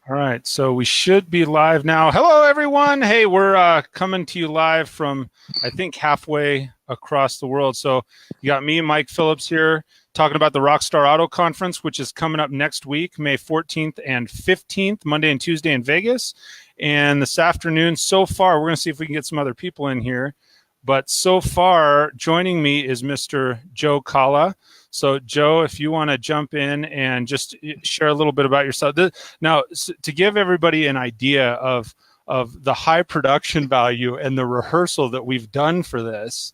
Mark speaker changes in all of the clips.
Speaker 1: All right, so we should be live now. Hello, everyone. Hey, we're coming to you live from, I think, halfway across the world. So you got me, Mike Phillips, here talking about the Rockstar Auto Conference, which is coming up next week, May 14th and 15th, Monday and Tuesday in Vegas. And this afternoon, so far, we're going to see if we can get some other people in here. But so far, joining me is Mr. Joe Cala. So, Joe, if you want to jump in and just share a little bit about yourself. Now, to give everybody an idea of the high production value and the rehearsal that we've done for this,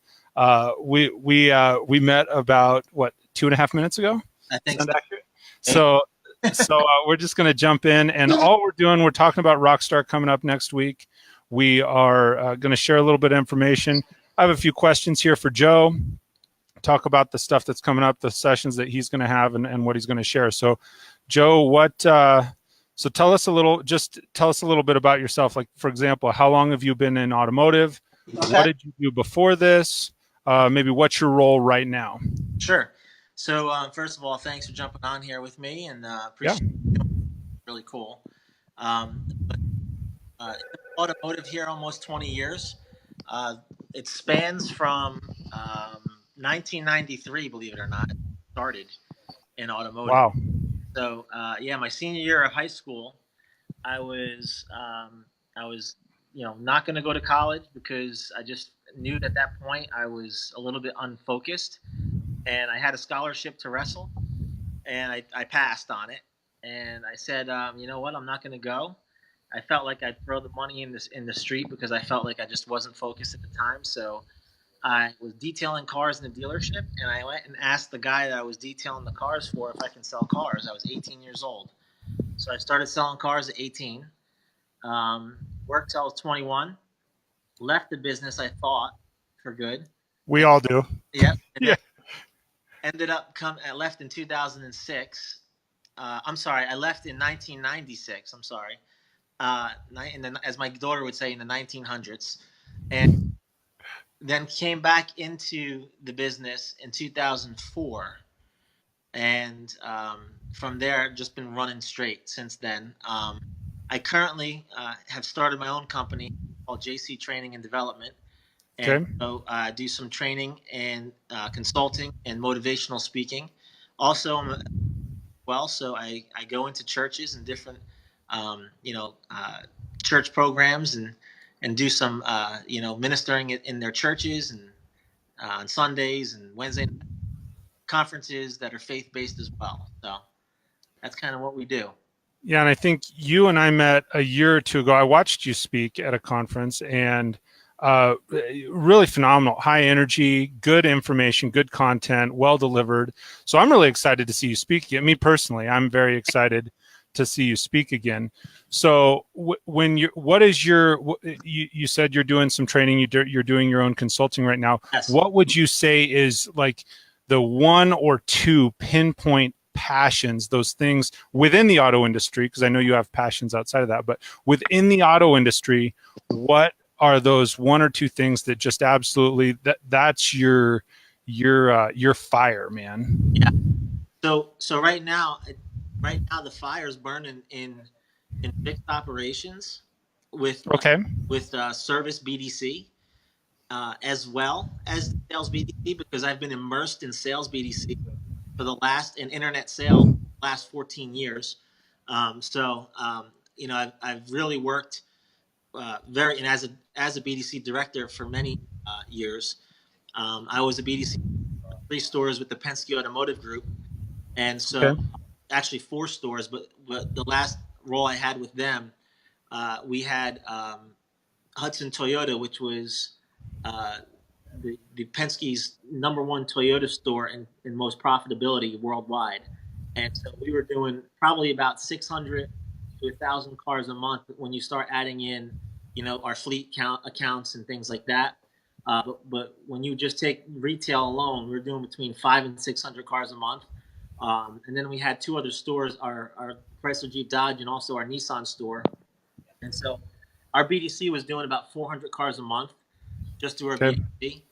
Speaker 1: we met about what 2.5 minutes ago.
Speaker 2: I think so.
Speaker 1: Accurate? So we're just going to jump in, and all we're talking about Rockstar coming up next week. We are going to share a little bit of information. I have a few questions here for Joe. Talk about the stuff that's coming up, the sessions that he's going to have, and what he's going to share. So, Joe, so tell us a little bit about yourself. Like, for example, how long have you been in automotive? Okay. What did you do before this? Maybe what's your role right now?
Speaker 2: Sure. So, first of all, thanks for jumping on here with me, and appreciate it. Really cool. Automotive here almost 20 years. It spans from 1993, believe it or not, started in automotive.
Speaker 1: Wow.
Speaker 2: So, my senior year of high school, I was not going to go to college because I just knew at that point I was a little bit unfocused, and I had a scholarship to wrestle, and I passed on it. And I said, you know what, I'm not going to go. I felt like I'd throw the money in the street because I felt like I just wasn't focused at the time. So I was detailing cars in a dealership, and I went and asked the guy that I was detailing the cars for if I can sell cars. I was 18 years old. So I started selling cars at 18. Worked till I was 21. Left the business, I thought, for good.
Speaker 1: We all do.
Speaker 2: Yep.
Speaker 1: Yeah.
Speaker 2: I left in 2006. I'm sorry, I left in 1996. I'm sorry. As my daughter would say, in the 1900s, and then came back into the business in 2004, and from there just been running straight since then. I currently have started my own company called JC Training and Development, and so I do some training and consulting and motivational speaking. Also, so I go into churches and different church programs and do some ministering in their churches and on Sundays and Wednesday conferences that are faith-based as well. So that's kind of what we do.
Speaker 1: Yeah, and I think you and I met a year or two ago. I watched you speak at a conference, and really phenomenal, high energy, good information, good content, well delivered. So I'm really excited to see you speak again. Me personally, I'm very excited to see you speak again. So you said you're doing some training, you're doing your own consulting right now.
Speaker 2: Yes.
Speaker 1: What would you say is like the one or two pinpoint passions, those things within the auto industry? Because I know you have passions outside of that, but within the auto industry, what are those one or two things that just absolutely that's your fire, man?
Speaker 2: Yeah. So right now the fire is burning in fixed operations with service BDC, as well as sales BDC, because I've been immersed in sales BDC for in internet sales last 14 years. I've really worked and as a BDC director for many years. I was a BDC 3 stores with the Penske Automotive Group, and so actually 4 stores. But the last role I had with them, we had Hudson Toyota, which was the Penske's #1 Toyota store in most profitability worldwide, and so we were doing probably about 600 to 1,000 cars a month when you start adding in, our fleet accounts and things like that. But when you just take retail alone, we're doing between 500 and 600 cars a month. And then we had 2 other stores, our Chrysler Jeep Dodge and also our Nissan store. And so our BDC was doing about 400 cars a month just through our BDC.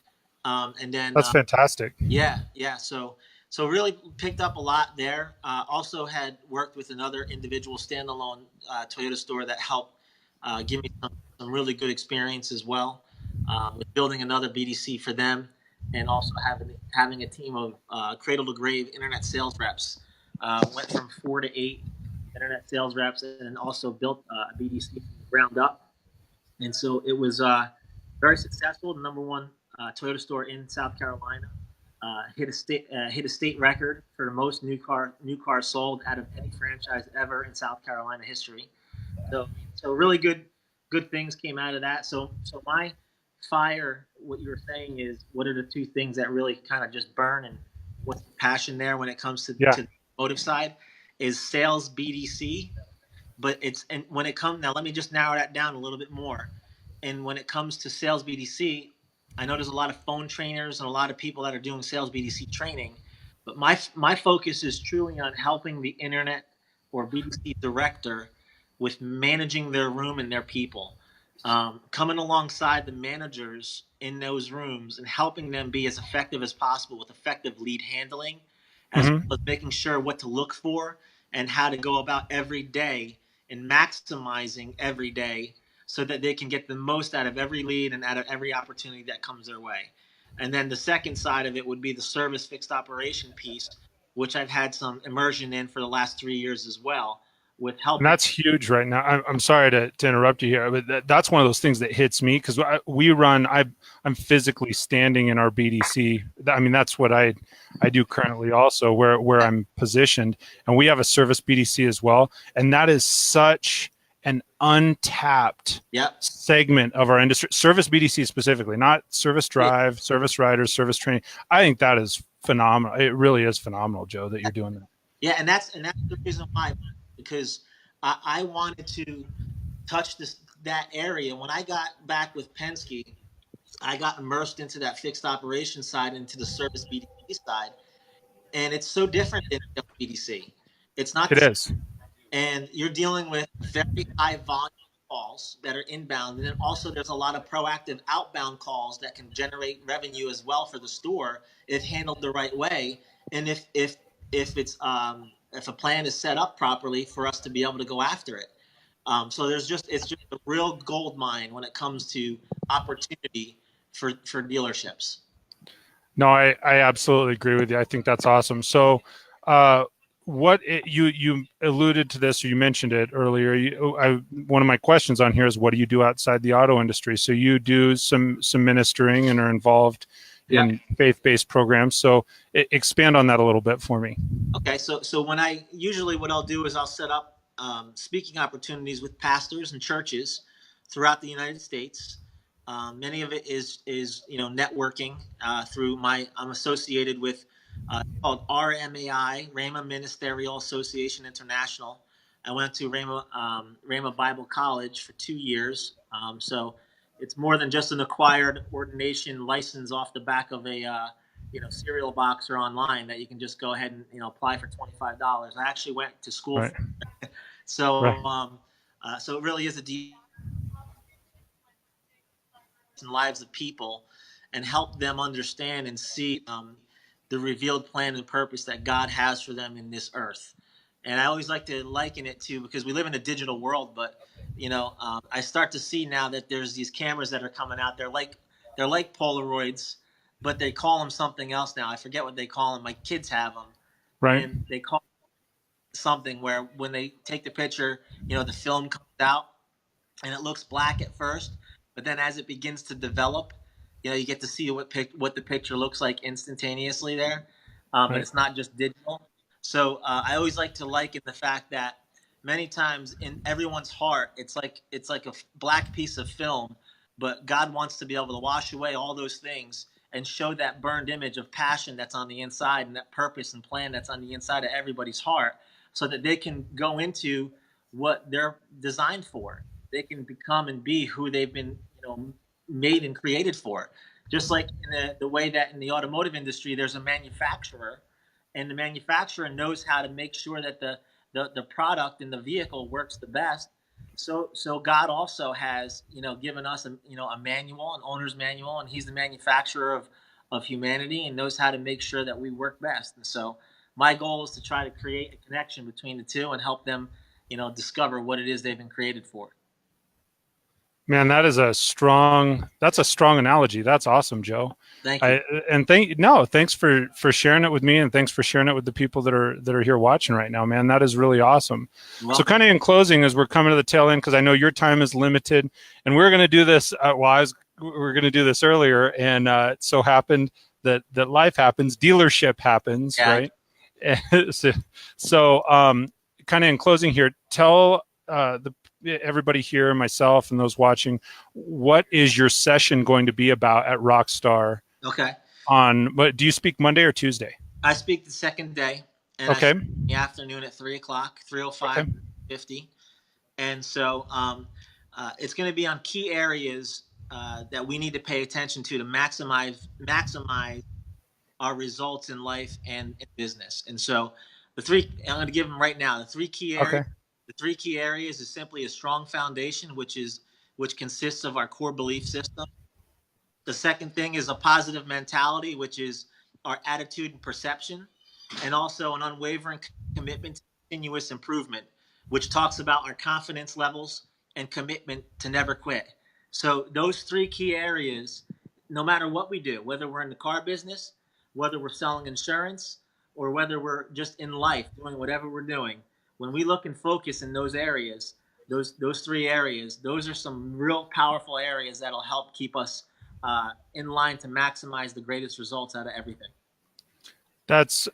Speaker 2: And then
Speaker 1: that's fantastic.
Speaker 2: Yeah. So so really picked up a lot there. Also had worked with another individual standalone Toyota store that helped give me some really good experience as well with building another BDC for them, and also having a team of cradle to grave internet sales reps. Went from 4 to 8 internet sales reps, and also built a BDC from the ground up. And so it was very successful. The number one Toyota store in South Carolina. Hit a state record for the most new cars sold out of any franchise ever in South Carolina history. So really good things came out of that. So my fire, what you were saying is, what are the two things that really kind of just burn, and what's the passion there when it comes
Speaker 1: Yeah.
Speaker 2: to the motive side, is sales BDC. But it's, and when it comes, now let me just narrow that down a little bit more. And when it comes to sales BDC, I know there's a lot of phone trainers and a lot of people that are doing sales BDC training, but my focus is truly on helping the internet or BDC director with managing their room and their people, coming alongside the managers in those rooms and helping them be as effective as possible with effective lead handling, as
Speaker 1: Hmm.
Speaker 2: well as making sure what to look for and how to go about every day and maximizing every day so that they can get the most out of every lead and out of every opportunity that comes their way. And then the second side of it would be the service fixed operation piece, which I've had some immersion in for the last 3 years as well, with
Speaker 1: And
Speaker 2: helping.
Speaker 1: that's huge right now. I'm sorry to interrupt you here, but that's one of those things that hits me because we run. I'm physically standing in our BDC. I mean, that's what I do currently also, where I'm positioned, and we have a service BDC as well, and that is such an untapped
Speaker 2: Yep.
Speaker 1: segment of our industry. Service BDC specifically, not service
Speaker 2: Yeah.
Speaker 1: drive, service riders, service training. I think that is phenomenal. It really is phenomenal, Joe, that you're doing that.
Speaker 2: Yeah, and that's the reason why, because I wanted to touch that area. When I got back with Penske, I got immersed into that fixed operation side, into the service BDC side, and it's so different than BDC. It's not
Speaker 1: It
Speaker 2: the same,
Speaker 1: is.
Speaker 2: and you're dealing with very high volume calls that are inbound, and then also there's a lot of proactive outbound calls that can generate revenue as well for the store if handled the right way, and if it's if a plan is set up properly for us to be able to go after it. So it's just a real gold mine when it comes to opportunity for dealerships.
Speaker 1: No, I absolutely agree with you. I think that's awesome. So, you alluded to this, or you mentioned it earlier. One of my questions on here is, what do you do outside the auto industry? So you do some ministering and are involved
Speaker 2: Yeah.
Speaker 1: in faith-based programs. So expand on that a little bit for me.
Speaker 2: Okay, so when I usually, what I'll do is I'll set up speaking opportunities with pastors and churches throughout the United States. Many of it is networking through I'm associated with called RMAI, Rhema Ministerial Association International. I went to Rhema Bible College for 2 years, so it's more than just an acquired ordination license off the back of a cereal box or online that you can just go ahead and apply for $25. I actually went to school
Speaker 1: Right.
Speaker 2: for, so
Speaker 1: Right.
Speaker 2: so it really is a deep in lives of people, and help them understand and see the revealed plan and purpose that God has for them in this earth. And I always like to liken it to, because we live in a digital world, but I start to see now that there's these cameras that are coming out. They're like Polaroids, but they call them something else now. I forget what they call them. My kids have them,
Speaker 1: Right.
Speaker 2: and they call something where when they take the picture, the film comes out and it looks black at first, but then as it begins to develop, you get to see what the picture looks like instantaneously there, and
Speaker 1: Right.
Speaker 2: it's not just digital. So I always like to liken the fact that many times in everyone's heart, it's like a black piece of film, but God wants to be able to wash away all those things and show that burned image of passion that's on the inside, and that purpose and plan that's on the inside of everybody's heart, so that they can go into what they're designed for. They can become and be who they've been, made and created for. Just like in the way that in the automotive industry, there's a manufacturer, and the manufacturer knows how to make sure that the product in the vehicle works the best. So God also has given us a manual, an owner's manual, and He's the manufacturer of humanity and knows how to make sure that we work best. And so my goal is to try to create a connection between the two and help them, discover what it is they've been created for.
Speaker 1: Man, that's a strong analogy. That's awesome, Joe.
Speaker 2: Thank you.
Speaker 1: Thanks for sharing it with me, and thanks for sharing it with the people that are here watching right now, man. That is really awesome.
Speaker 2: Well,
Speaker 1: so kind of in closing, as we're coming to the tail end, because I know your time is limited, and we're going to do this. We're going to do this earlier, and it so happened that life happens, dealership happens,
Speaker 2: yeah.
Speaker 1: Right? so kind of in closing here, tell everybody here, myself and those watching, what is your session going to be about at Rockstar?
Speaker 2: Okay.
Speaker 1: But do you speak Monday or Tuesday?
Speaker 2: I speak the second day, and
Speaker 1: okay.
Speaker 2: in the afternoon at 3:00, 3:05,
Speaker 1: okay.
Speaker 2: 50. And so it's going to be on key areas that we need to pay attention to maximize our results in life and in business. And so I'm going to give them right now. The three key areas.
Speaker 1: Okay.
Speaker 2: The three key areas is simply a strong foundation, which consists of our core belief system. The second thing is a positive mentality, which is our attitude and perception, and also an unwavering commitment to continuous improvement, which talks about our confidence levels and commitment to never quit. So those three key areas, no matter what we do, whether we're in the car business, whether we're selling insurance, or whether we're just in life doing whatever we're doing, when we look and focus in those areas, those three areas, those are some real powerful areas that'll help keep us in line to maximize the greatest results out of everything.
Speaker 1: That's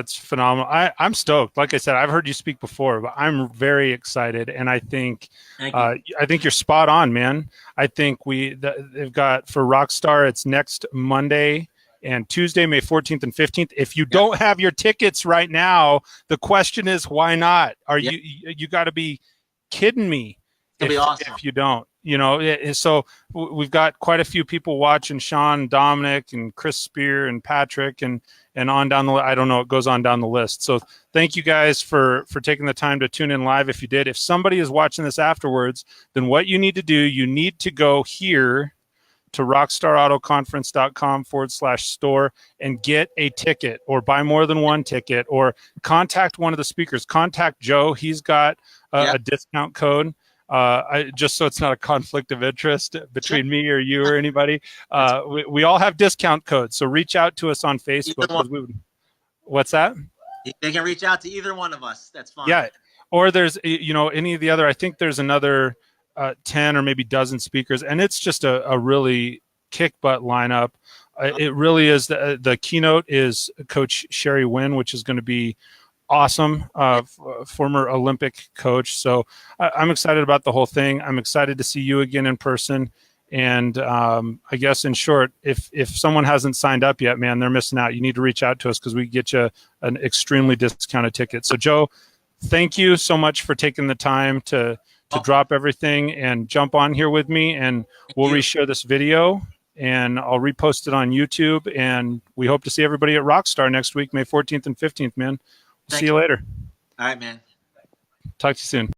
Speaker 1: phenomenal. I'm stoked. Like I said, I've heard you speak before, but I'm very excited, and I think you're spot on, man. I think they've got for Rockstar, it's next Monday and Tuesday, May 14th and 15th. If you don't have your tickets right now, the question is, why not? You got to be kidding me.
Speaker 2: It'll be awesome
Speaker 1: if you don't. So we've got quite a few people watching: Sean, Dominic, and Chris Spear, and Patrick, and on down the. I don't know. It goes on down the list. So thank you guys for taking the time to tune in live. If you did, if somebody is watching this afterwards, then what you need to do, you need to go here to rockstarautoconference.com/store and get a ticket, or buy more than one ticket, or contact one of the speakers. Contact Joe. He's got a discount code. Just so it's not a conflict of interest between me or you or anybody. We all have discount codes, so reach out to us on Facebook. What's that?
Speaker 2: They can reach out to either one of us. That's fine.
Speaker 1: Yeah, or there's any of the other. I think there's another 10 or maybe dozen speakers, and it's just a really kick butt lineup. It really is. The keynote is Coach Sherry Wynn, which is going to be awesome, former Olympic coach. So I'm excited about the whole thing. I'm excited to see you again in person. And I guess in short, if someone hasn't signed up yet, man, they're missing out. You need to reach out to us because we get you an extremely discounted ticket. So Joe, thank you so much for taking the time to drop everything and jump on here with me. And we'll reshare this video, and I'll repost it on YouTube. And we hope to see everybody at Rockstar next week, May 14th and 15th, man. See you later.
Speaker 2: All right, man.
Speaker 1: Talk to you soon.